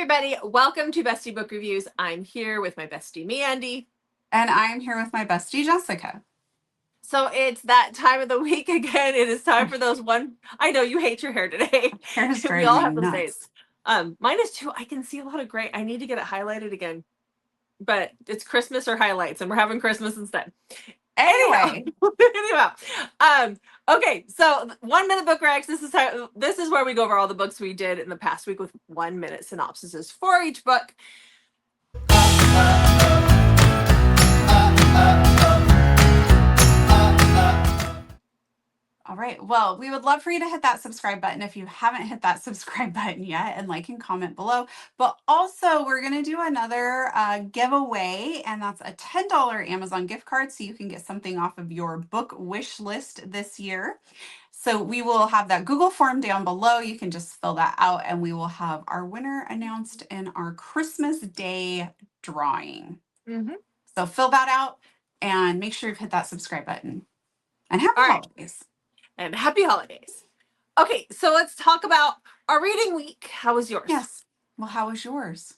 everybody, welcome to Bestie Book Reviews. I'm here with my bestie Mandy. And I'm here with my bestie Jessica. So it's that time of the week again. It is time for those I know you hate your hair today. Hair's We driving all me have those nuts. days. Mine is too. I can see a lot of gray. I need to get it highlighted again. But it's Christmas or highlights, and we're having Christmas instead. Anyway. Okay, so 1 minute book recs. This is where we go over all the books we did in the past week with 1 minute synopsises for each book. All right. Well, we would love for you to hit that subscribe button if you haven't hit that subscribe button yet, and like and comment below. But also, we're going to do another giveaway, and that's a $10 Amazon gift card so you can get something off of your book wish list this year. So we will have that Google form down below. You can just fill that out, and we will have our winner announced in our Christmas Day drawing. So fill that out and make sure you've hit that subscribe button. And happy holidays. And happy holidays. Okay, so let's talk about our reading week. How was yours? Yes. Well, how was yours?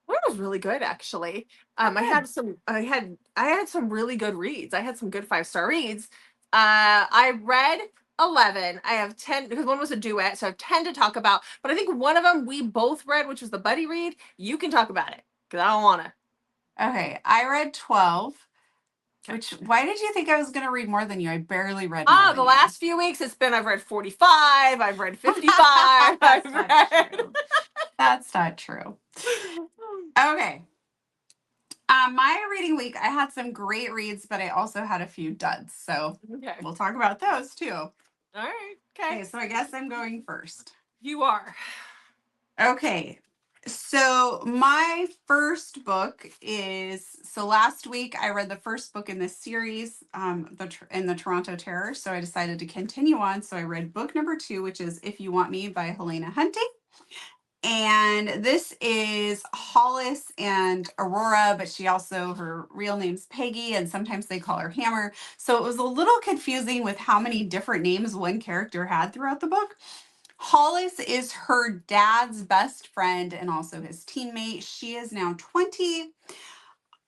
Well, it was really good, actually. I had some really good reads. I had some good 5-star reads. I read 11. I have 10 because one was a duet, so I have 10 to talk about. But I think one of them we both read, which was the buddy read. You can talk about it because I don't want to. Okay, I read 12. Why did you think I was going to read more than you? I barely read more than the last few weeks it's been I've read 45, I've read 55. That's not true. Okay. My reading week, I had some great reads, but I also had a few duds. So we'll talk about those too. All right. Okay, so I guess I'm going first. You are. Okay. So my first book last week I read the first book in this series, in the Toronto Terror. So I decided to continue on. So I read book number 2, which is If You Want Me by Helena Hunting. And this is Hollis and Aurora, but her real name's Peggy, and sometimes they call her Hammer. So it was a little confusing with how many different names one character had throughout the book. Hollis is her dad's best friend and also his teammate. She is now 20.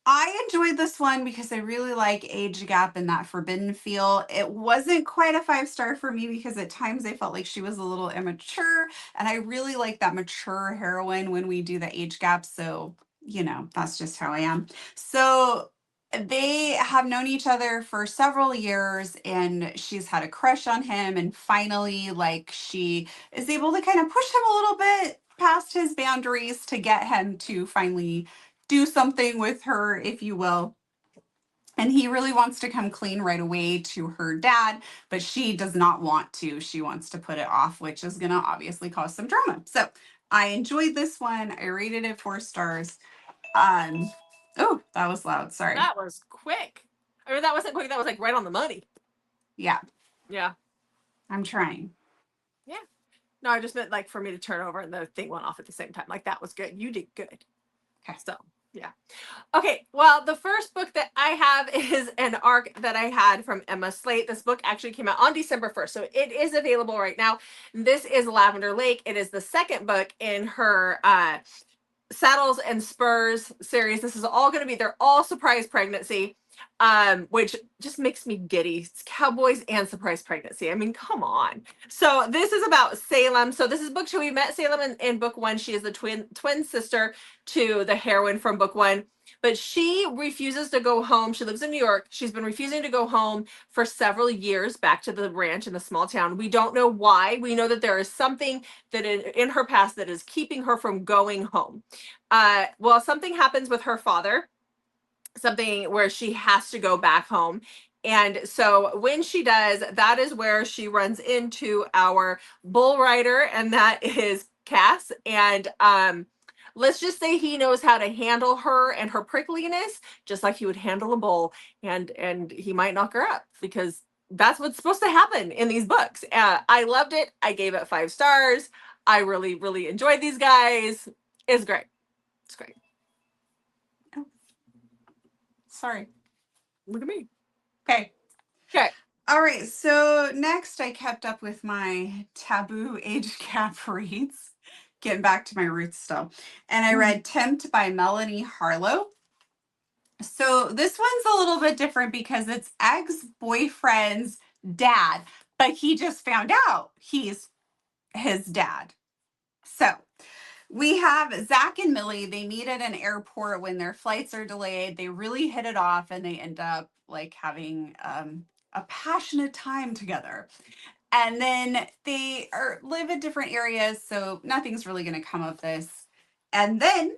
I enjoyed this one because I really like age gap and that forbidden feel. It wasn't quite a 5-star for me because at times I felt like she was a little immature, and I really like that mature heroine when we do the age gap. So, that's just how I am. So they have known each other for several years, and she's had a crush on him, and finally, she is able to kind of push him a little bit past his boundaries to get him to finally do something with her, if you will. And he really wants to come clean right away to her dad, but she does not want to. She wants to put it off, which is going to obviously cause some drama. So I enjoyed this one. I rated it 4 stars. Oh, that was loud. Sorry. That was quick. I mean, that wasn't quick. That was right on the money. Yeah. Yeah. I'm trying. Yeah. No, I just meant for me to turn over and the thing went off at the same time. That was good. You did good. Okay. So, yeah. Okay. Well, the first book that I have is an arc that I had from Emma Slate. This book actually came out on December 1st. So it is available right now. This is Lavender Lake. It is the second book in her Saddles and Spurs series. This is all going to be, they're all surprise pregnancy, which just makes me giddy. It's cowboys and surprise pregnancy. I mean, come on. So this is about Salem. So this is book 2. We met Salem in book 1. She is the twin sister to the heroine from book 1. But she refuses to go home. She lives in New York. She's been refusing to go home for several years back to the ranch in the small town. We don't know why. We know that there is something that in her past that is keeping her from going home. Well, something happens with her father, something where she has to go back home. And so when she does, that is where she runs into our bull rider, and that is Cass. And let's just say he knows how to handle her and her prickliness, just like he would handle a bull, and he might knock her up because that's what's supposed to happen in these books. I loved it. I gave it 5 stars. I really, really enjoyed these guys. It's great. It's great. Oh. Sorry. Look at me. Okay. Okay. All right. So next I kept up with my Taboo age gap reads. getting back to my roots still. And I read Tempt by Melanie Harlow. So this one's a little bit different because it's ex-boyfriend's dad, but he just found out he's his dad. So we have Zach and Millie. They meet at an airport when their flights are delayed. They really hit it off and they end up like having a passionate time together. And then they live in different areas, so nothing's really going to come of this. And then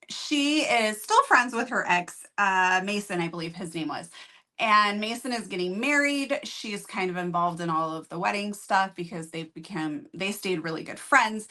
she is still friends with her ex, Mason, I believe his name was. And Mason is getting married. She's kind of involved in all of the wedding stuff because they stayed really good friends.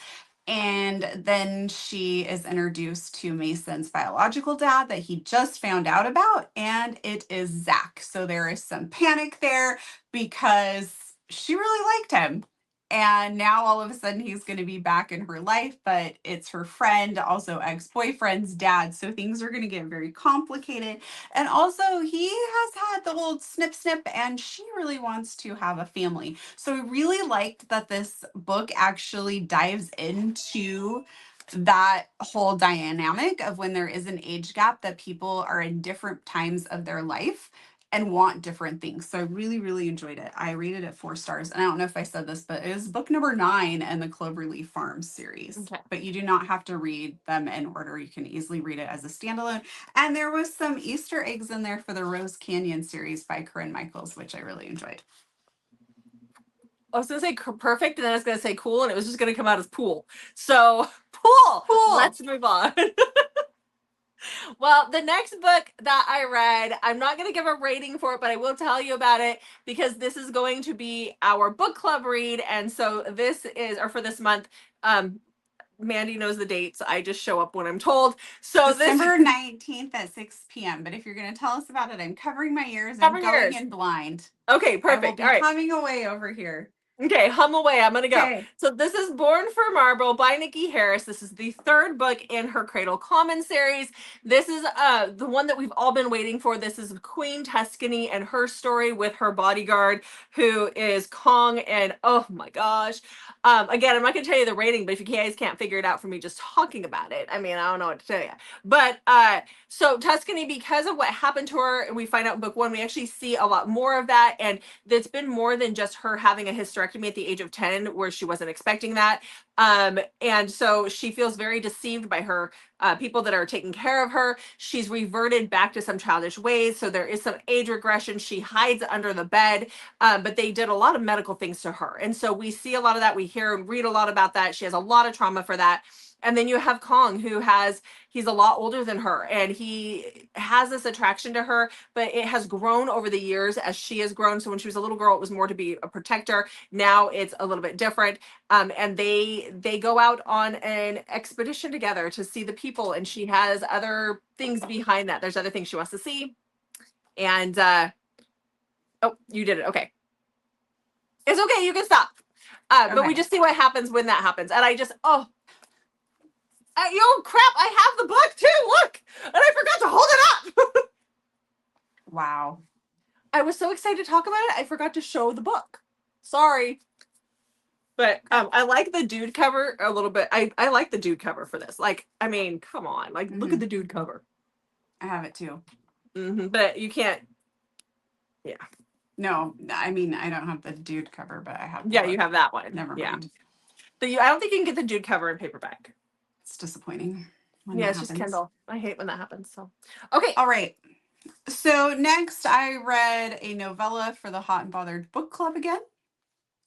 And then she is introduced to Mason's biological dad that he just found out about, and it is Zach. So there is some panic there because she really liked him. And now all of a sudden he's going to be back in her life, but it's her friend, also ex-boyfriend's dad. So things are going to get very complicated. And also he has had the old snip snip and she really wants to have a family. So I really liked that this book actually dives into that whole dynamic of when there is an age gap that people are in different times of their life and want different things. So I really, really enjoyed it. I rated it 4 stars. And I don't know if I said this, but it is book number 9 in the Cloverleaf Farms series. Okay. But you do not have to read them in order. You can easily read it as a standalone. And there was some Easter eggs in there for the Rose Canyon series by Corinne Michaels, which I really enjoyed. I was going to say perfect, and then I was going to say cool, and it was just going to come out as pool. So, pool. Let's move on. Well, the next book that I read, I'm not going to give a rating for it, but I will tell you about it because this is going to be our book club read. And so this is, or for this month, Mandy knows the dates. I just show up when I'm told. So December 19th at 6 p.m. But if you're going to tell us about it, I'm covering my ears and going in blind. Okay, perfect. All right. Humming away over here. Okay, hum away. I'm going to go. Okay. So this is Born for Marble by Nikki Harris. This is the 3rd book in her Cradle Common series. This is the one that we've all been waiting for. This is Queen Tuscany and her story with her bodyguard, who is Kong. And oh my gosh. Again, I'm not going to tell you the rating, but if you guys can't figure it out from me just talking about it, I mean, I don't know what to tell you. But so Tuscany, because of what happened to her, and we find out in book 1, we actually see a lot more of that. And it's been more than just her having a hysterectomy at the age of 10, where she wasn't expecting that. And so she feels very deceived by her people that are taking care of her. She's reverted back to some childish ways. So there is some age regression. She hides under the bed, but they did a lot of medical things to her. And so we see a lot of that. We hear and read a lot about that. She has a lot of trauma for that. And then you have Kong, who he's a lot older than her, and he has this attraction to her, but it has grown over the years as she has grown. So when she was a little girl, it was more to be a protector. Now it's a little bit different. And they go out on an expedition together to see the people, and she has other things behind that. There's other things she wants to see. And oh, you did it. Okay. It's okay. You can stop. Okay. But we just see what happens when that happens. And I just, yo, crap, I have the book too, look! And I forgot to hold it up! Wow. I was so excited to talk about it, I forgot to show the book. Sorry. But I like the dude cover a little bit. I like the dude cover for this. Like, I mean, come on. Like, look at the dude cover. I have it too. But you can't, yeah. No, I mean, I don't have the dude cover, but I have the book. You have that one. Never mind. But I don't think you can get the dude cover in paperback. It's disappointing. Yeah, it's just Kindle. I hate when that happens. So, okay. All right. So next I read a novella for the Hot and Bothered Book Club again.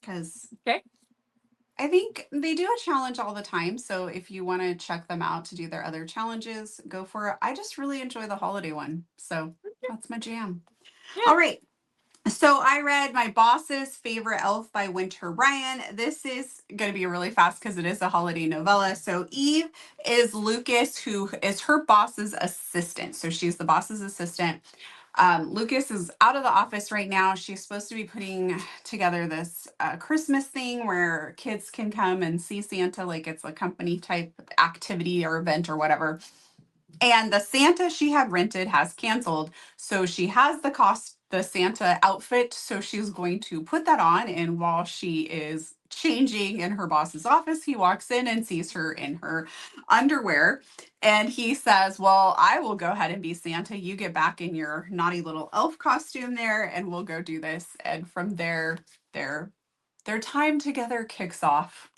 Because I think they do a challenge all the time. So if you want to check them out to do their other challenges, go for it. I just really enjoy the holiday one. So that's my jam. Yeah. All right. So I read My Boss's Favorite Elf by Winter Ryan. This is going to be really fast because it is a holiday novella. So Eve is Lucas, who is her boss's assistant. So she's the boss's assistant. Lucas is out of the office right now. She's supposed to be putting together this Christmas thing where kids can come and see Santa, like it's a company type activity or event or whatever. And the Santa she had rented has canceled. So she has the Santa outfit. So she's going to put that on. And while she is changing in her boss's office. He walks in and sees her in her underwear. And he says, well, I will go ahead and be Santa. You get back in your naughty little elf costume there, and we'll go do this. And from there, their time together kicks off.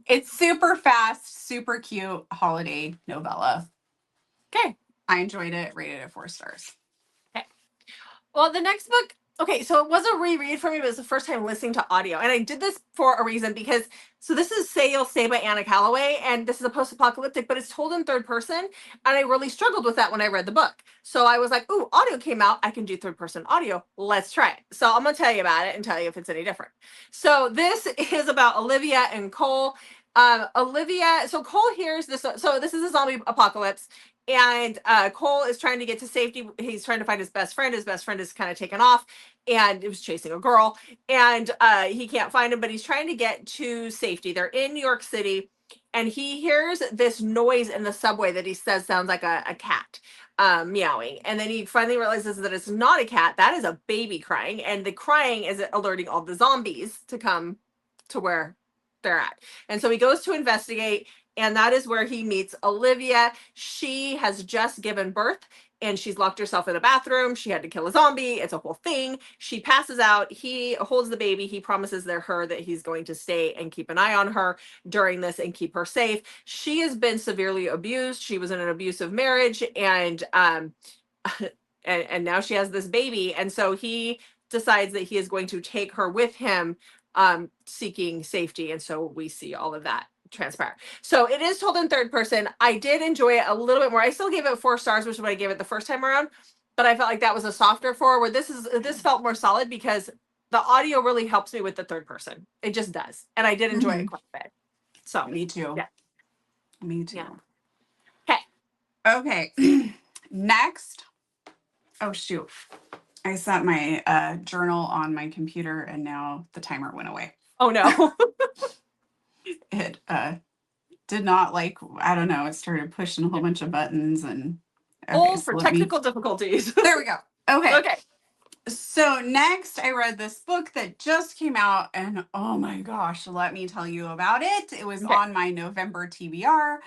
It's super fast, super cute holiday novella. Okay. I enjoyed it, rated it 4 stars. Okay. Well, the next book, okay, so it was a reread for me, but it was the first time listening to audio. And I did this for a reason because, so this is Say You'll Stay by Anna Calloway, and this is a post-apocalyptic, but it's told in third person. And I really struggled with that when I read the book. So I was like, ooh, audio came out. I can do third person audio. Let's try it. So I'm going to tell you about it and tell you if it's any different. So this is about Olivia and Cole. So Cole hears this. So this is a zombie apocalypse. And Cole is trying to get to safety. He's trying to find his best friend. His best friend is kind of taken off and it was chasing a girl. And he can't find him, but he's trying to get to safety. They're in New York City. And he hears this noise in the subway that he says sounds like a cat meowing. And then he finally realizes that it's not a cat. That is a baby crying. And the crying is alerting all the zombies to come to where they're at. And so he goes to investigate. And that is where he meets Olivia. She has just given birth and she's locked herself in a bathroom. She had to kill a zombie. It's a whole thing. She passes out. He holds the baby. He promises her that he's going to stay and keep an eye on her during this and keep her safe. She has been severely abused. She was in an abusive marriage and now she has this baby. And so he decides that he is going to take her with him, seeking safety. And so we see all of that transpire. So it is told in third person. I did enjoy it a little bit more. I still gave it 4 stars, which is what I gave it the first time around, but I felt like that was a softer 4, where this felt more solid because the audio really helps me with the third person. It just does. And I did enjoy it quite a bit. So me too. Yeah. Me too. Yeah. Okay. Next. Oh shoot. I set my journal on my computer and now the timer went away. Oh no. It did not I don't know, it started pushing a whole bunch of buttons and for technical difficulties. There we go. Okay. Okay. So next I read this book that just came out and oh my gosh, let me tell you about it. It was on my November TBR.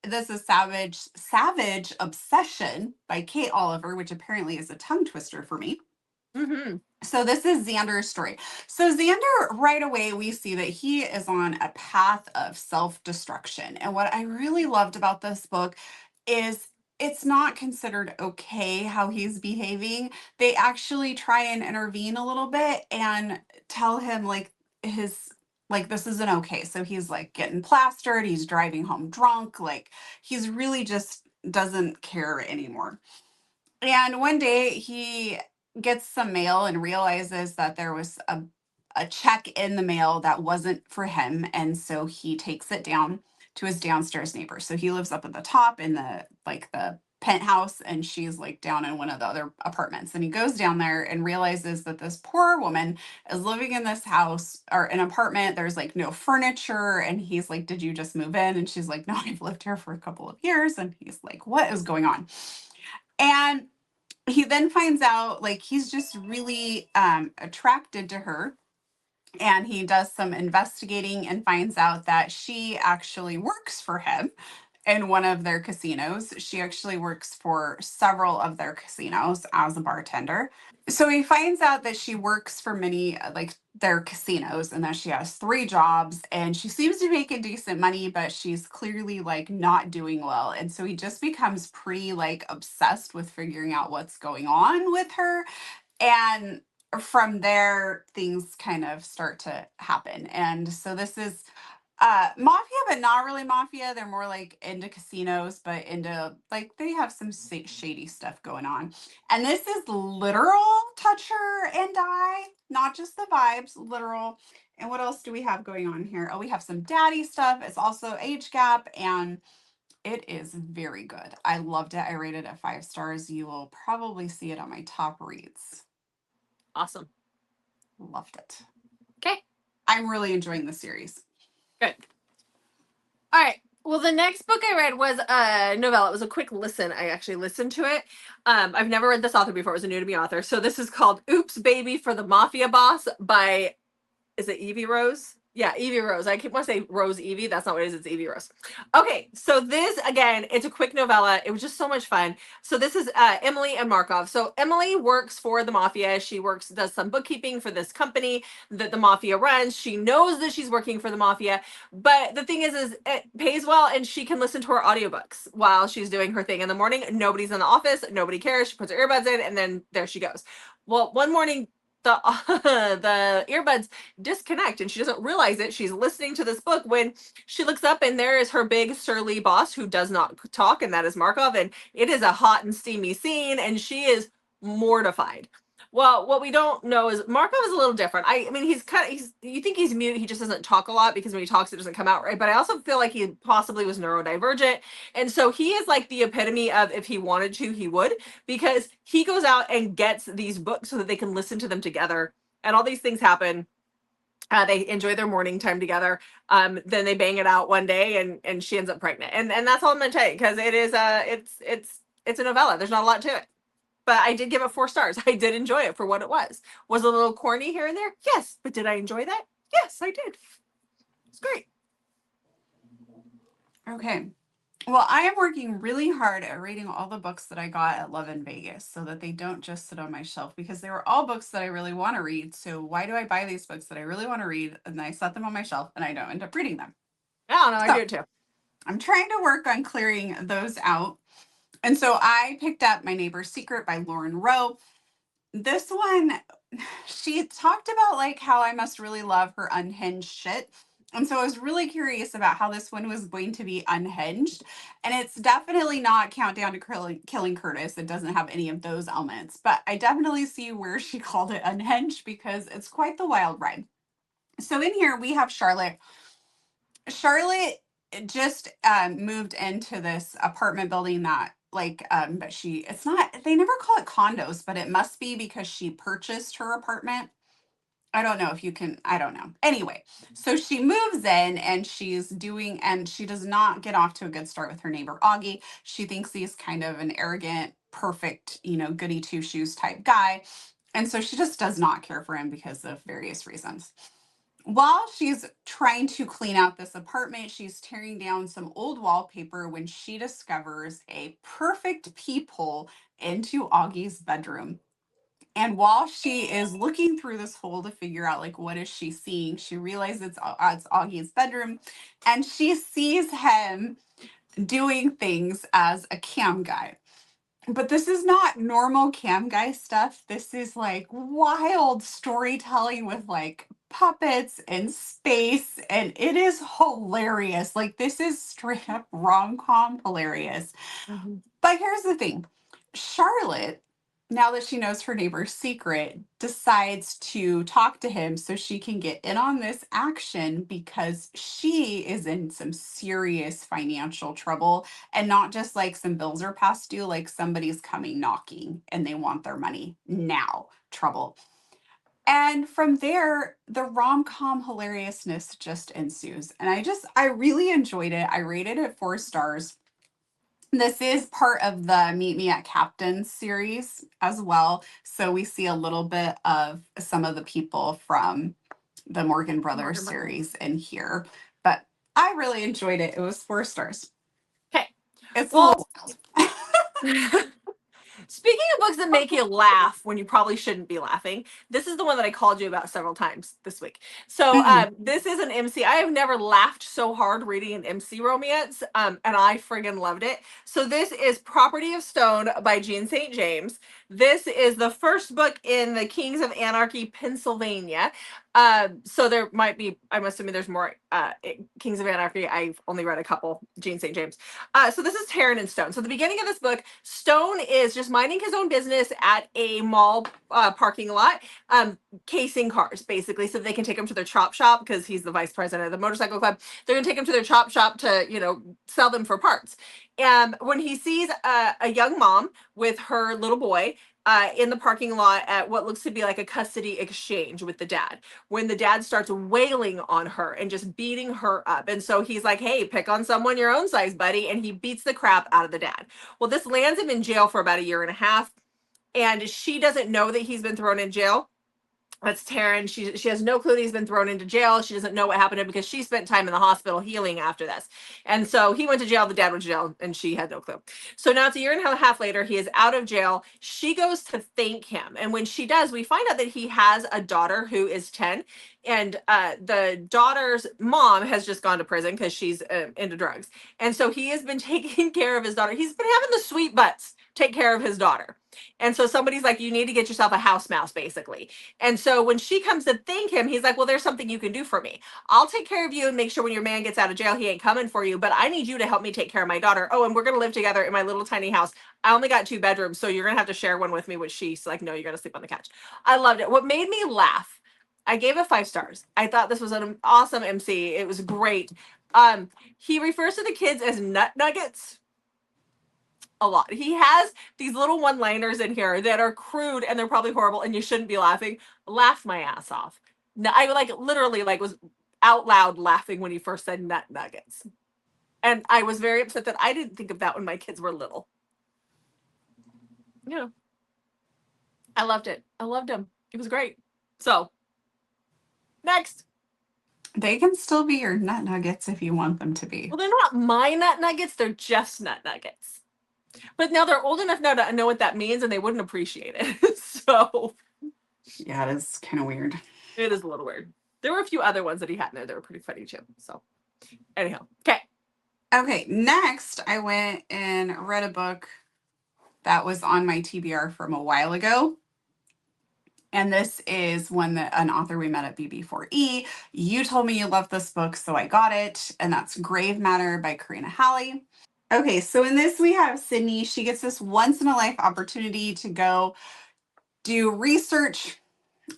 This is Savage Obsession by Kate Oliver, which apparently is a tongue twister for me. Mm-hmm. So this is Xander's story. So Xander, right away, we see that he is on a path of self-destruction. And what I really loved about this book is it's not considered okay how he's behaving. They actually try and intervene a little bit and tell him this isn't okay. So he's like getting plastered. He's driving home drunk. Like he's really just doesn't care anymore. And one day he gets some mail and realizes that there was a check in the mail that wasn't for him. And so he takes it down to his downstairs neighbor. So he lives up at the top in the penthouse and she's like down in one of the other apartments. And he goes down there and realizes that this poor woman is living in this house or an apartment. There's like no furniture. And he's like, did you just move in? And she's like, no, I've lived here for a couple of years. And he's like, what is going on? And he then finds out he's just really attracted to her. And he does some investigating and finds out that she actually works for him in one of their casinos. She actually works for several of their casinos as a bartender. So he finds out that she works for many their casinos and that she has 3 jobs and she seems to be making decent money, but she's clearly not doing well. And so he just becomes pretty obsessed with figuring out what's going on with her. And from there, things kind of start to happen. And so this is mafia, but not really mafia. They're more into casinos, but into they have some shady stuff going on. And this is literal Toucher and Die, not just the vibes, literal. And what else do we have going on here? Oh, we have some daddy stuff. It's also age gap and it is very good. I loved it. I rated it 5 stars. You will probably see it on my top reads. Awesome. Loved it. Okay. I'm really enjoying the series. Good. All right. Well, the next book I read was a novella. It was a quick listen. I actually listened to it. I've never read this author before. It was a new to me author. So this is called Oops, Baby for the Mafia Boss by, is it Evie Rose? Yeah, Evie Rose. I keep want to say Rose Evie. That's not what it is. It's Evie Rose. Okay, so this again, it's a quick novella. It was just so much fun. So this is Emily and Markov. So Emily works for the mafia. She does some bookkeeping for this company that the mafia runs. She knows that she's working for the mafia, but the thing is it pays well, and she can listen to her audiobooks while she's doing her thing in the morning. Nobody's in the office. Nobody cares. She puts her earbuds in, and then there she goes. Well, one morning the the earbuds disconnect and she doesn't realize it. She's listening to this book when she looks up and there is her big surly boss who does not talk, and that is Markov. And it is a hot and steamy scene, and she is mortified. Well, what we don't know is Markov is a little different. I mean, he's you think he's mute, he just doesn't talk a lot because when he talks, it doesn't come out right. But I also feel like he possibly was neurodivergent. And so he is like the epitome of if he wanted to, he would, because he goes out and gets these books so that they can listen to them together. And all these things happen. They enjoy their morning time together. Then they bang it out one day, and she ends up pregnant. And that's all I'm gonna tell you, because it is it's a novella. There's not a lot to it. But I did give it 4 stars. I did enjoy it for what it was. Was it a little corny here and there? Yes. But did I enjoy that? Yes, I did. It's great. Okay. Well, I am working really hard at reading all the books that I got at Love in Vegas so that they don't just sit on my shelf, because they were all books that I really want to read. So why do I buy these books that I really want to read and then I set them on my shelf and I don't end up reading them? I don't know. I So do it too. I'm trying to work on clearing those out. And so I picked up My Neighbor's Secret by Lauren Rowe. This one, she talked about like how I must really love her unhinged shit. And so I was really curious about how this one was going to be unhinged. And it's definitely not Countdown to Killing Curtis. It doesn't have any of those elements. But I definitely see where she called it unhinged because it's quite the wild ride. So in here we have Charlotte. Charlotte just moved into this apartment building that but it's not, they never call it condos, but it must be because she purchased her apartment. I don't know if you can, I don't know. Anyway, so she moves in and and she does not get off to a good start with her neighbor, Augie. She thinks he's kind of an arrogant, perfect, goody two shoes type guy. And so she just does not care for him because of various reasons. While she's trying to clean out this apartment, she's tearing down some old wallpaper when she discovers a perfect peephole into Augie's bedroom. And while she is looking through this hole to figure out like what is she seeing, she realizes it's Augie's bedroom, and she sees him doing things as a cam guy. But this is not normal cam guy stuff. This is like wild storytelling with like puppets and space, and it is hilarious. Like this is straight up rom-com hilarious. Mm-hmm. But here's the thing. Charlotte, now that she knows her neighbor's secret, decides to talk to him so she can get in on this action because she is in some serious financial trouble, and not just like some bills are past due, like somebody's coming knocking and they want their money now trouble. And from there, the rom-com hilariousness just ensues. And I really enjoyed it. I rated it 4 stars. This is part of the Meet Me at Captain series as well. So we see a little bit of some of the people from the Morgan Brothers series in here. But I really enjoyed it. It was 4 stars. Okay. It's Well, a little speaking of books that make you laugh when you probably shouldn't be laughing, this is the one that I called you about several times this week. So this is an MC. I have never laughed so hard reading an MC romance, and I friggin' loved it. So this is Property of Stone by Jean St. James. This is the first book in the Kings of Anarchy, Pennsylvania. So there might be, I'm assuming there's more Kings of Anarchy. I've only read a couple, Jean St. James. So this is Taryn and Stone. So the beginning of this book, Stone is just minding his own business at a mall parking lot, casing cars, basically, so they can take him to their chop shop, because he's the vice president of the motorcycle club. They're going to take him to their chop shop to, sell them for parts. And when he sees a young mom with her little boy in the parking lot at what looks to be like a custody exchange with the dad, when the dad starts wailing on her and just beating her up. And so he's like, hey, pick on someone your own size, buddy. And he beats the crap out of the dad. Well, this lands him in jail for about 1.5 years. And she doesn't know that he's been thrown in jail. That's Taryn. She has no clue that he's been thrown into jail. She doesn't know what happened to him because she spent time in the hospital healing after this. And so he went to jail, the dad went to jail, and she had no clue. So now it's a year and a half later. He is out of jail. She goes to thank him. And when she does, we find out that he has a daughter who is 10. And the daughter's mom has just gone to prison because she's into drugs. And so he has been taking care of his daughter. He's been having the sweet butts take care of his daughter. And so somebody's like, you need to get yourself a house mouse, basically. And so when she comes to thank him, he's like, well, there's something you can do for me. I'll take care of you and make sure when your man gets out of jail, he ain't coming for you. But I need you to help me take care of my daughter. Oh, and we're going to live together in my little tiny house. I only got 2 bedrooms, so you're going to have to share one with me, which she's like, no, you're going to sleep on the couch. I loved it. What made me laugh, I gave it 5 stars. I thought this was an awesome MC. It was great. He refers to the kids as nut nuggets a lot. He has these little one-liners in here that are crude and they're probably horrible and you shouldn't be laughing. Laughed my ass off. No, I like literally like was out loud laughing when he first said nut nuggets. And I was very upset that I didn't think of that when my kids were little. Yeah. I loved it. I loved him. It was great. So, next. They can still be your nut nuggets if you want them to be. Well, they're not my nut nuggets. They're just nut nuggets. But now they're old enough now to know what that means and they wouldn't appreciate it. So, yeah, it is kind of weird. it is a little weird. There were a few other ones that he had in there that were pretty funny too. So, anyhow, okay. Okay, next I went and read a book that was on my TBR from a while ago. And this is one that an author we met at BB4E. You told me you loved this book, so I got it. And that's Grave Matter by Karina Halley. Okay, so in this we have Sydney. She gets this once-in-a-life opportunity to go do research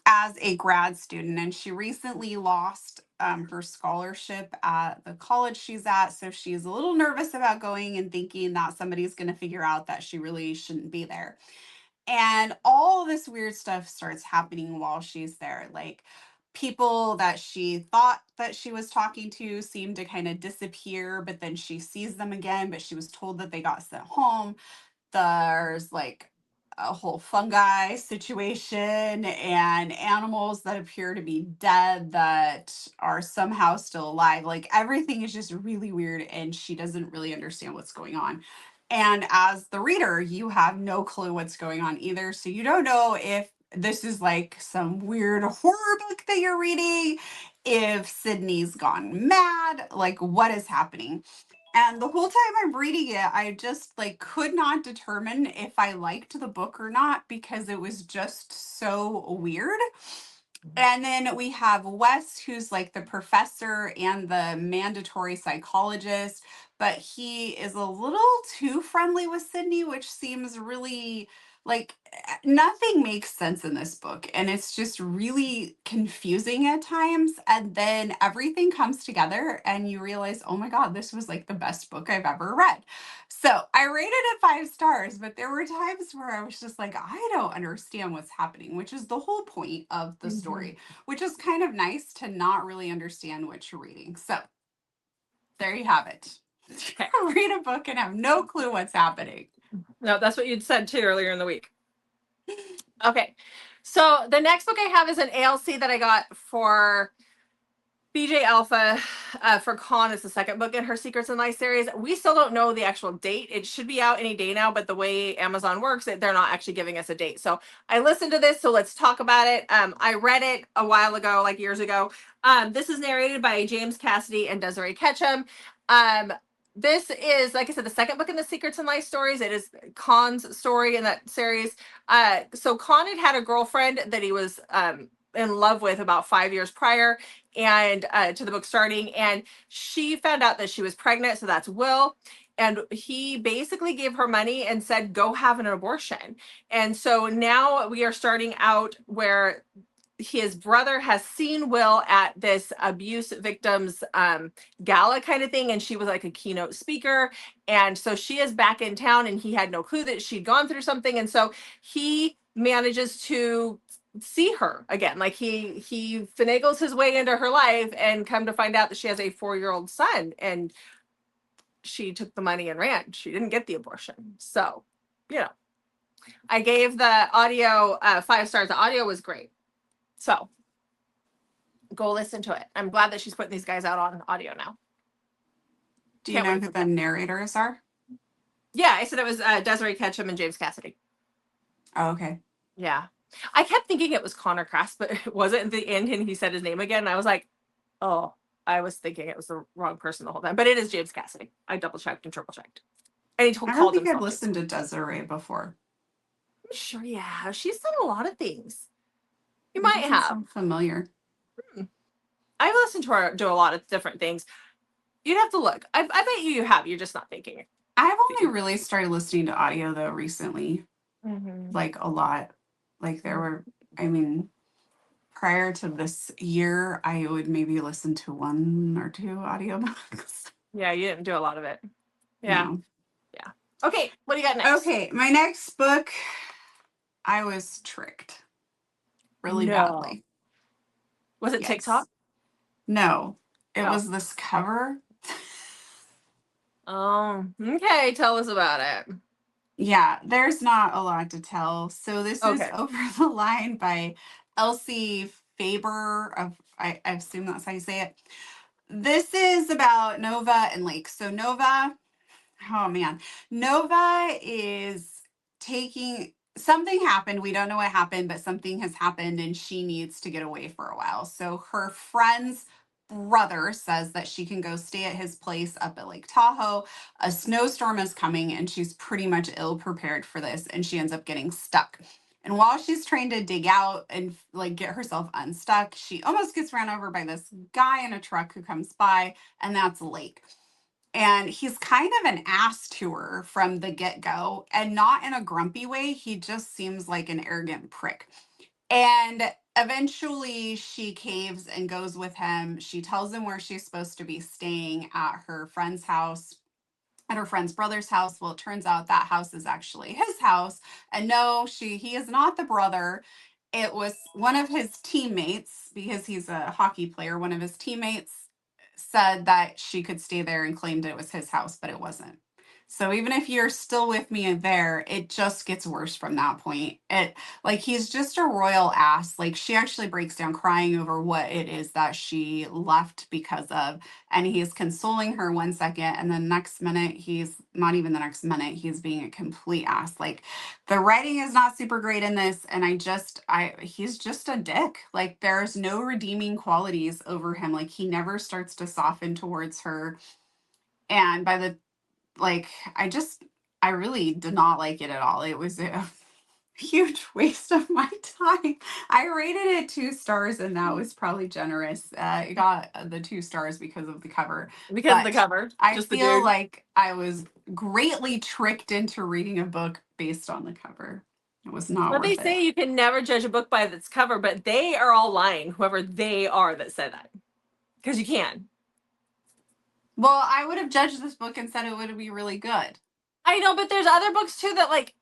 as a grad student. And she recently lost her scholarship at the college she's at. So she's a little nervous about going and thinking that somebody's going to figure out that she really shouldn't be there. And all this weird stuff starts happening while she's there. Like people that she thought that she was talking to seem to kind of disappear, but then she sees them again, but she was told that they got sent home. There's like a whole fungi situation and animals that appear to be dead that are somehow still alive. Like everything is just really weird and she doesn't really understand what's going on. And as the reader, you have no clue what's going on either. So you don't know if this is like some weird horror book that you're reading, if Sydney's gone mad, like what is happening. And the whole time I'm reading it, I just like could not determine if I liked the book or not because it was just so weird. And then we have Wes, who's like the professor and the mandatory psychologist, but he is a little too friendly with Sydney, which seems really like nothing makes sense in this book. And it's just really confusing at times. And then everything comes together and you realize, oh my God, this was like the best book I've ever read. So I rated it 5 stars, but there were times where I was just like, I don't understand what's happening, which is the whole point of the story, which is kind of nice to not really understand what you're reading. So there you have it. Okay. Read a book and have no clue what's happening. No, that's what you'd said too earlier in the week. Okay. So the next book I have is an ALC that I got for BJ Alpha for Con. It's the second book in her Secrets and Lies series. We still don't know the actual date. It should be out any day now, but the way Amazon works, they're not actually giving us a date. So I listened to this, so let's talk about it. I read it a while ago, like years ago. This is narrated by James Cassidy and Desiree Ketchum. This is, like I said, the second book in the Secrets and Lies stories. It is Con's story in that series. So Con had a girlfriend that he was in love with about 5 years prior and to the book starting, and she found out that she was pregnant, so that's Will, and he basically gave her money and said go have an abortion. And so now we are starting out where his brother has seen Will at this abuse victims gala kind of thing, and she was like a keynote speaker, and so she is back in town and he had no clue that she'd gone through something, and so he manages to see her again. Like he finagles his way into her life and come to find out that she has a 4-year-old son, and she took the money and ran. She didn't get the abortion. So, you know, I gave the audio 5 stars. The audio was great. So go listen to it. I'm glad that she's putting these guys out on audio now. Do you know who the narrators are? Yeah, I said it was Desiree Ketchum and James Cassidy. Oh, okay. Yeah. I kept thinking it was Connor Crass, but it wasn't at the end, and he said his name again, and I was like, oh, I was thinking it was the wrong person the whole time. But it is James Cassidy. I double-checked and triple-checked. And he I don't called think I've himself listened to Desiree before. I'm sure, yeah. She's done a lot of things. You It might doesn't have. sound familiar. I've listened to her do a lot of different things. You'd have to look. I bet you have. You're just not thinking it. I've only really started listening to audio though recently, like a lot. Like there were, I mean, prior to this year, I would maybe listen to 1 or 2 audiobooks. Yeah, you didn't do a lot of it. Yeah. No. Yeah. Okay, what do you got next? Okay, my next book, I was tricked really badly. Was it Yes. TikTok? No, it Oh. was this cover. Okay. Tell us about it. Yeah, there's not a lot to tell. So this is Okay. Over the Line by Elsie Faber of I assume that's how you say it. This is about Nova and Lake. So Nova, oh man, Nova is taking something happened. We don't know what happened, but something has happened and she needs to get away for a while. So her friend's brother says that she can go stay at his place up at Lake Tahoe. A snowstorm is coming and she's pretty much ill prepared for this and she ends up getting stuck. And while she's trying to dig out and like get herself unstuck, she almost gets ran over by this guy in a truck who comes by, and that's Lake. And he's kind of an ass to her from the get-go, and not in a grumpy way. He just seems like an arrogant prick. And eventually she caves and goes with him. She tells him where she's supposed to be staying at her friend's house, at her friend's brother's house. Well, it turns out that house is actually his house. And no, he is not the brother. It was one of his teammates, because he's a hockey player. One of his teammates said that she could stay there and claimed it was his house, but it wasn't. So even if you're still with me there, it just gets worse from that point. It like he's just a royal ass. Like she actually breaks down crying over what it is that she left because of, and he's consoling her 1 second, and the next minute he's not even the next minute, he's being a complete ass. Like the writing is not super great in this, and he's just a dick. Like there's no redeeming qualities over him. Like he never starts to soften towards her. And by the like I really did not like it at all. It was a huge waste of my time. I rated it 2 stars, and that was probably generous. It got the 2 stars because of the cover. Because of the cover. I Just feel like I was greatly tricked into reading a book based on the cover. It was not But worth they it. say you can never judge a book by its cover, but they are all lying, whoever they are that said that. Because you can. Well, I would have judged this book and said it would be really good. I know, but there's other books too that like,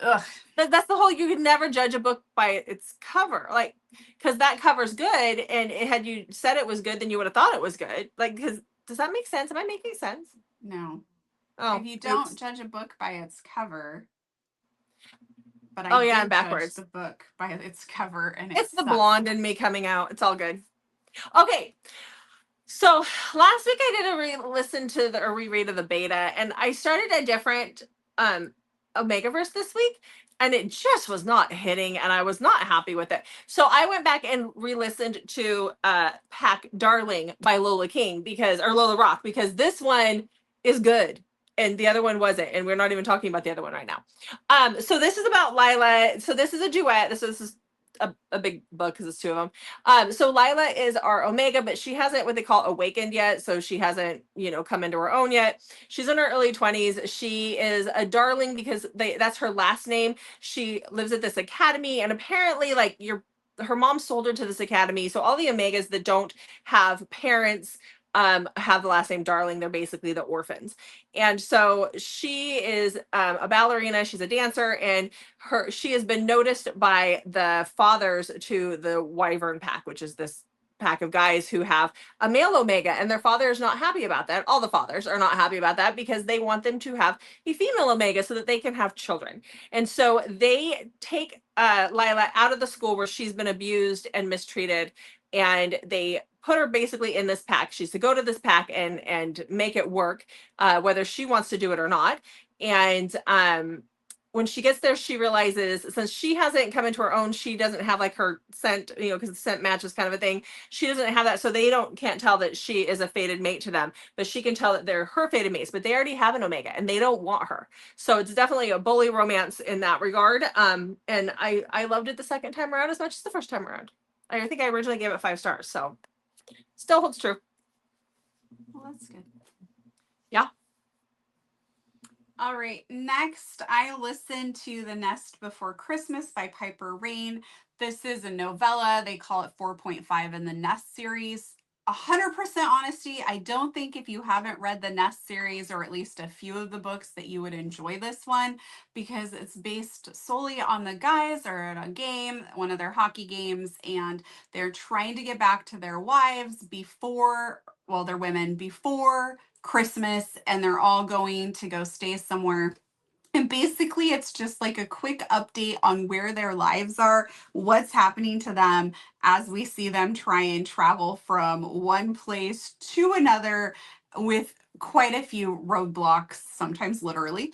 ugh. That's the whole, you can never judge a book by its cover. Like, because that cover's good, and had you said it was good, then you would have thought it was good. Like, because, does that make sense? Am I making sense? No. Oh, if you don't judge a book by its cover, but I'm backwards. Judge the book by its cover, and it's the blonde in me coming out. It's all good. Okay. So last week I did a reread of the beta, and I started a different Omegaverse this week, and it just was not hitting, and I was not happy with it. So I went back and re-listened to Pack Darling by Lola Rock, because this one is good and the other one wasn't, and we're not even talking about the other one right now. So this is about Lila. So this is a duet. This is a big book because it's 2 of them. So Lila is our Omega, but she hasn't what they call awakened yet. So she hasn't, come into her own yet. She's in her early 20s. She is a darling because that's her last name. She lives at this academy, and apparently like her mom sold her to this academy. So all the Omegas that don't have parents have the last name Darling. They're basically the orphans. And so she is a ballerina. She's a dancer, and she has been noticed by the fathers to the Wyvern Pack, which is this pack of guys who have a male omega, and their father is not happy about that. All the fathers are not happy about that because they want them to have a female omega so that they can have children. And so they take Lila out of the school where she's been abused and mistreated, and they put her basically in this pack. She's to go to this pack and make it work, whether she wants to do it or not. And when she gets there, she realizes since she hasn't come into her own, she doesn't have like her scent, because the scent matches kind of a thing. She doesn't have that, so they can't tell that she is a fated mate to them, but she can tell that they're her fated mates. But they already have an omega, and they don't want her. So it's definitely a bully romance in that regard. And I loved it the second time around as much as the first time around. I think I originally gave it 5 stars, so still holds true. Well, that's good. Yeah. All right, next I listened to The Nest Before Christmas by Piper Rain. This is a novella. They call it 4.5 in the Nest series. 100% honesty, I don't think if you haven't read the Nest series, or at least a few of the books, that you would enjoy this one, because it's based solely on the guys are at a game, one of their hockey games, and they're trying to get back to their wives before, well, their women before Christmas, and they're all going to go stay somewhere. And basically, it's just like a quick update on where their lives are, what's happening to them as we see them try and travel from one place to another with quite a few roadblocks, sometimes literally,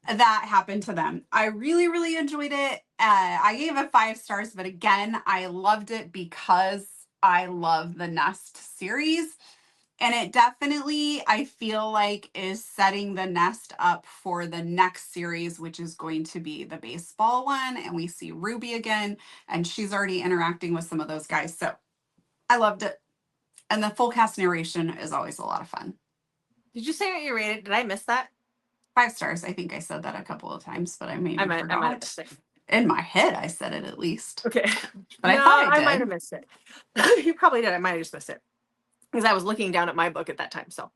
that happen to them. I really, really enjoyed it. I gave it 5 stars, but again, I loved it because I love the Nest series. And it definitely, I feel like, is setting the Nest up for the next series, which is going to be the baseball one. And we see Ruby again, and she's already interacting with some of those guys. So I loved it. And the full cast narration is always a lot of fun. Did you say what you rated? Did I miss that? 5 stars. I think I said that a couple of times, but I maybe forgot. I might have missed it. In my head, I said it at least. Okay. But I thought I did. might have missed it. You probably did. I might have just missed it, because I was looking down at my book at that time. So,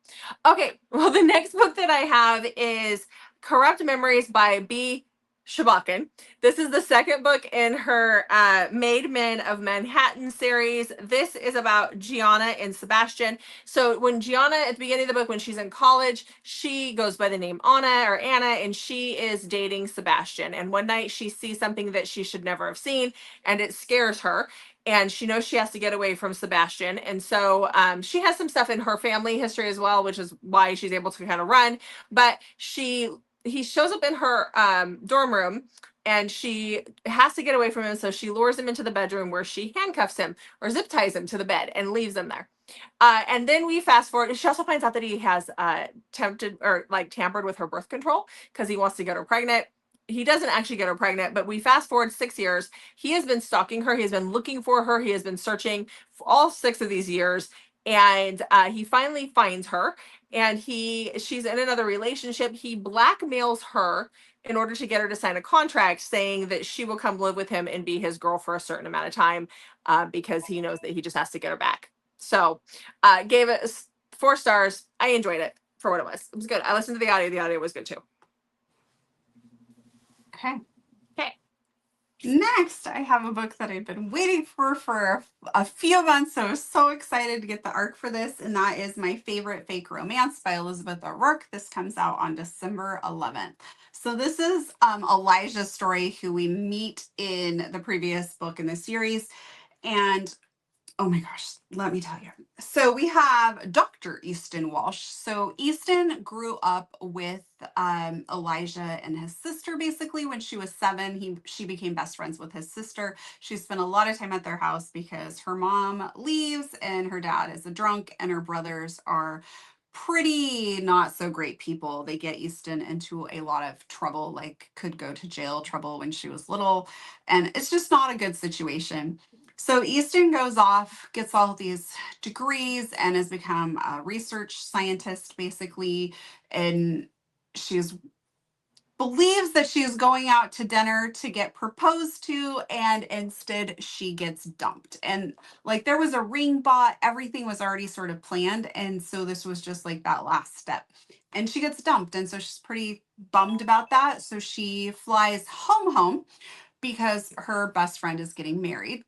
okay. Well, the next book that I have is Corrupt Memories by B. Shabakan. This is the second book in her Made Men of Manhattan series. This is about Gianna and Sebastian. So when Gianna, at the beginning of the book, when she's in college, she goes by the name Anna, and she is dating Sebastian. And one night she sees something that she should never have seen, and it scares her. And she knows she has to get away from Sebastian. And so she has some stuff in her family history as well, which is why she's able to kind of run. But he shows up in her dorm room, and she has to get away from him. So she lures him into the bedroom, where she handcuffs him or zip ties him to the bed and leaves him there. And then we fast forward. She also finds out that he has tampered with her birth control because he wants to get her pregnant. He doesn't actually get her pregnant, but we fast forward 6 years. He has been stalking her. He has been looking for her. He has been searching for all 6 of these years. And he finally finds her, and she's in another relationship. He blackmails her in order to get her to sign a contract saying that she will come live with him and be his girl for a certain amount of time, because he knows that he just has to get her back. So gave it 4 stars. I enjoyed it for what it was. It was good. I listened to the audio. The audio was good too. Okay. Okay. Next, I have a book that I've been waiting for a few months. So I was so excited to get the arc for this. And that is My Favorite Fake Romance by Elizabeth O'Rourke. This comes out on December 11th. So this is Elijah's story, who we meet in the previous book in the series. And oh my gosh, let me tell you. So we have Dr. Easton Walsh. So Easton grew up with Elijah and his sister. Basically, when she was 7, she became best friends with his sister. She spent a lot of time at their house because her mom leaves and her dad is a drunk, and her brothers are pretty not so great people. They get Easton into a lot of trouble, like could go to jail trouble when she was little, and it's just not a good situation. So Easton goes off, gets all these degrees, and has become a research scientist, basically. And she's believes that she is going out to dinner to get proposed to, and instead she gets dumped. And like there was a ring bought, everything was already sort of planned. And so this was just like that last step. And she gets dumped. And so she's pretty bummed about that. So she flies home because her best friend is getting married.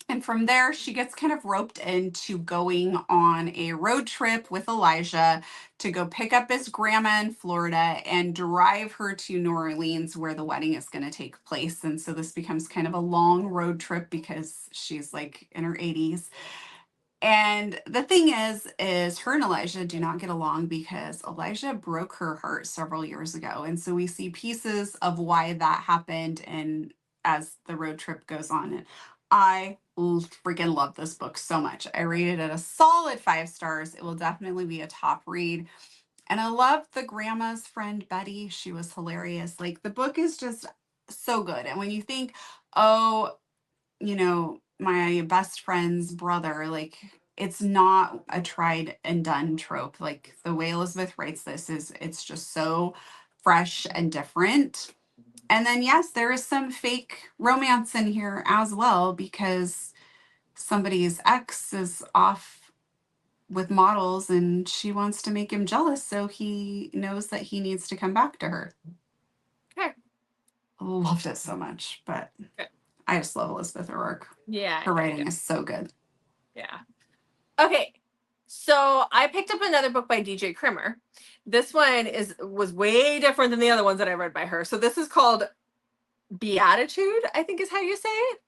And from there, she gets kind of roped into going on a road trip with Elijah to go pick up his grandma in Florida and drive her to New Orleans where the wedding is going to take place. And so this becomes kind of a long road trip because she's like in her 80s. And the thing is her and Elijah do not get along because Elijah broke her heart several years ago. And so we see pieces of why that happened and as the road trip goes on. And freaking love this book so much. I rated it a solid 5 stars. It will definitely be a top read. And I love the grandma's friend Betty. She was hilarious. Like the book is just so good. And when you think, oh, my best friend's brother, like it's not a tried and done trope. Like the way Elizabeth writes this is it's just so fresh and different. And then yes, there is some fake romance in here as well because somebody's ex is off with models and she wants to make him jealous, so he knows that he needs to come back to her. Okay. Loved it so much, but I just love Elizabeth O'Rourke. Yeah. Her writing is so good. Yeah. Okay. So I picked up another book by DJ Krimmer. This one was way different than the other ones that I read by her. So this is called Beatitude, I think is how you say it.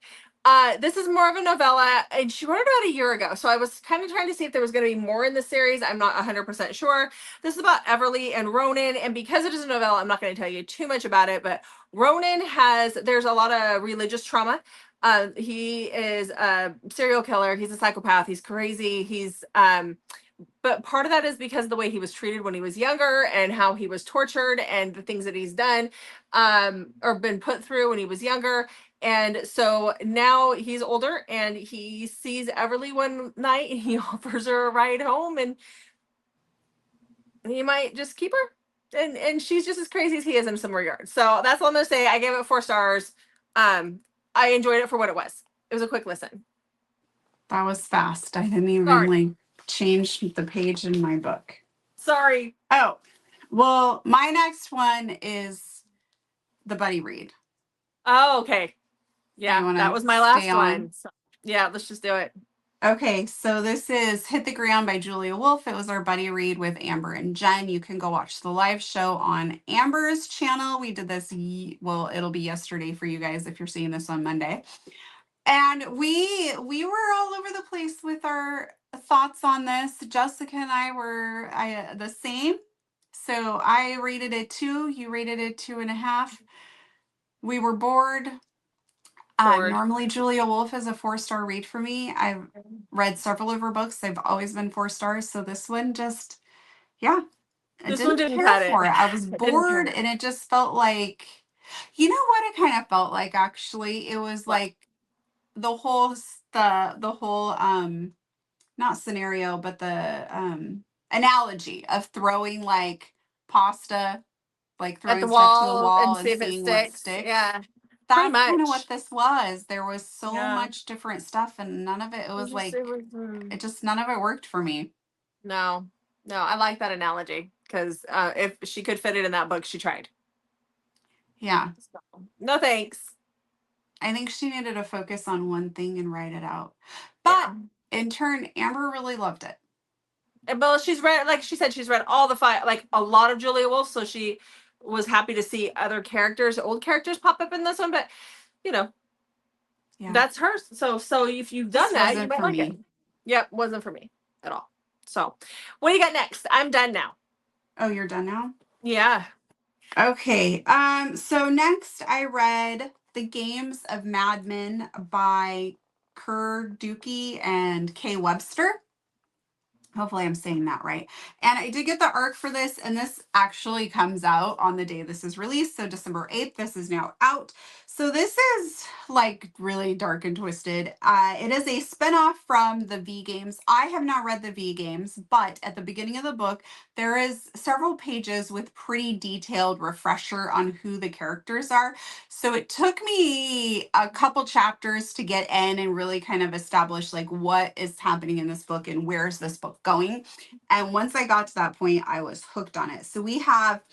This is more of a novella, and she wrote it about a year ago. So I was kind of trying to see if there was going to be more in the series. I'm not 100% sure. This is about Everly and Ronan, and because it is a novella, I'm not going to tell you too much about it. But there's a lot of religious trauma. He is a serial killer. He's a psychopath. He's crazy. But part of that is because of the way he was treated when he was younger and how he was tortured and the things that he's done or been put through when he was younger. And so now he's older and he sees Everly one night and he offers her a ride home and he might just keep her. And she's just as crazy as he is in some regards. So that's all I'm going to say. I gave it 4 stars. I enjoyed it for what it was. It was a quick listen. That was fast. I didn't even change the page in my book. Sorry. Oh, well, my next one is the buddy read. Oh, okay. Yeah, that was my last one. So, yeah, let's just do it. Okay, so this is Hit the Ground by Julia Wolf. It was our buddy read with Amber and Jen. You can go watch the live show on Amber's channel. We did this, it'll be yesterday for you guys if you're seeing this on Monday. And we were all over the place with our thoughts on this. Jessica and I were the same. So I rated it 2. You rated it 2.5. We were bored. Normally Julia Wolf is a 4-star read for me. I've read several of her books. They've always been 4 stars. So this one just, I didn't care for it. I was bored and it just felt like, you know what it kind of felt like actually? It was like the whole not scenario, but the analogy of throwing like pasta, like throwing stuff to the wall and seeing what sticks. Yeah. That's kind of what this was. There was so much different stuff and none of it was none of it worked for me. No, I like that analogy because if she could fit it in that book, she tried. Yeah. So, no thanks. I think she needed to focus on one thing and write it out. But in turn, Amber really loved it. Well, she's read, like she said, she's read all the 5, like a lot of Julia Wolf, so she was happy to see other characters, old characters pop up in this one, but that's hers. So if you've done that, you might like it. Yep, wasn't for me at all. So what do you got next? I'm done now. Oh, you're done now? Yeah. Okay. So next I read The Games of Mad Men by Kerr Dukey and Kay Webster. Hopefully I'm saying that right. And I did get the ARC for this, and this actually comes out on the day this is released. So December 8th, this is now out. So this is like really dark and twisted. It is a spinoff from the V Games. I have not read the V Games, but at the beginning of the book, there is several pages with pretty detailed refresher on who the characters are. So it took me a couple chapters to get in and really kind of establish like what is happening in this book and where's this book going. And once I got to that point, I was hooked on it. So we have,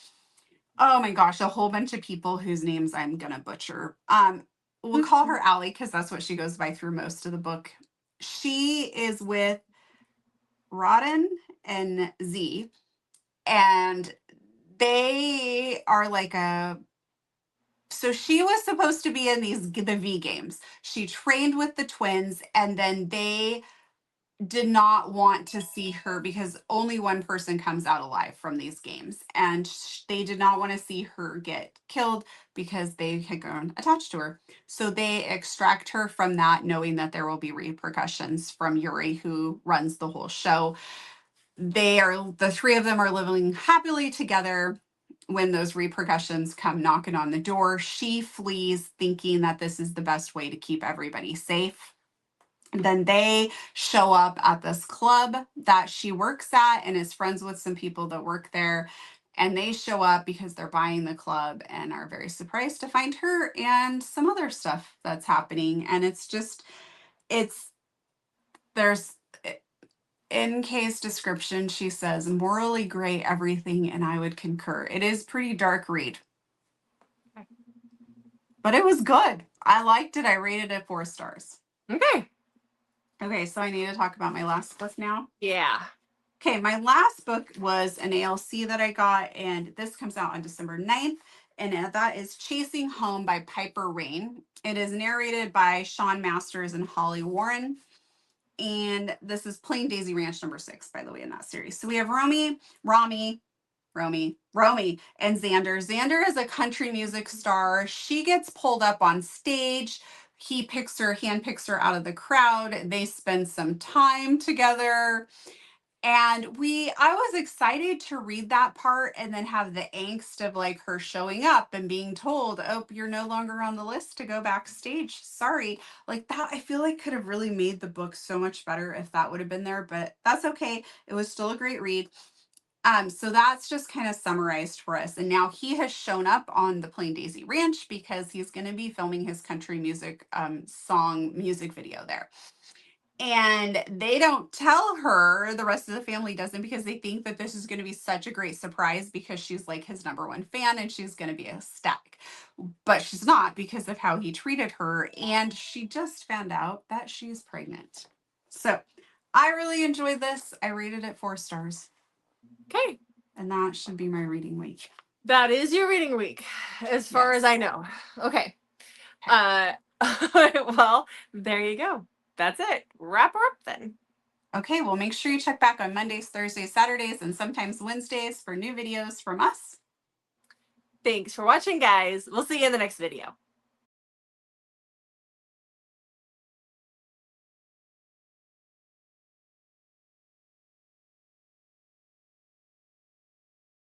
oh my gosh, a whole bunch of people whose names I'm gonna butcher. we'll call her Allie because that's what she goes by through most of the book. She is with Rodden and Z, and they are like a. So she was supposed to be in the V games. She trained with the twins, and then they did not want to see her because only one person comes out alive from these games, and they did not want to see her get killed because they had grown attached to her. So they extract her from that, knowing that there will be repercussions from Yuri, who runs the whole show. The three of them are living happily together. When those repercussions come knocking on the door, she flees thinking that this is the best way to keep everybody safe. Then they show up at this club that she works at and is friends with some people that work there. And they show up because they're buying the club and are very surprised to find her and some other stuff that's happening. And it's, there's, in Kay's description, she says, morally gray everything, and I would concur. It is pretty dark read, but it was good. I liked it. I rated it 4 stars. Okay. Okay, so I need to talk about my last book now. Yeah. Okay, my last book was an ALC that I got, and this comes out on December 9th, and that is Chasing Home by Piper Rain. It is narrated by Sean Masters and Holly Warren. And this is Plain Daisy Ranch number 6, by the way, in that series. So we have Romy, and Xander. Xander is a country music star. She gets pulled up on stage. He handpicks her out of the crowd. They spend some time together. And I was excited to read that part and then have the angst of like her showing up and being told, oh, you're no longer on the list to go backstage. Sorry. Like that, I feel like could have really made the book so much better if that would have been there, but that's okay. It was still a great read. So that's just kind of summarized for us. And now he has shown up on the Plain Daisy Ranch because he's going to be filming his country music song music video there. And they don't tell her, the rest of the family doesn't, because they think that this is going to be such a great surprise because she's like his number one fan and she's going to be ecstatic. But she's not because of how he treated her. And she just found out that she's pregnant. So I really enjoyed this. I rated it 4 stars. Okay. And that should be my reading week. That is your reading week, as far as I know. Okay. Well, there you go. That's it. Wrap her up then. Okay, well, make sure you check back on Mondays, Thursdays, Saturdays, and sometimes Wednesdays for new videos from us. Thanks for watching, guys. We'll see you in the next video.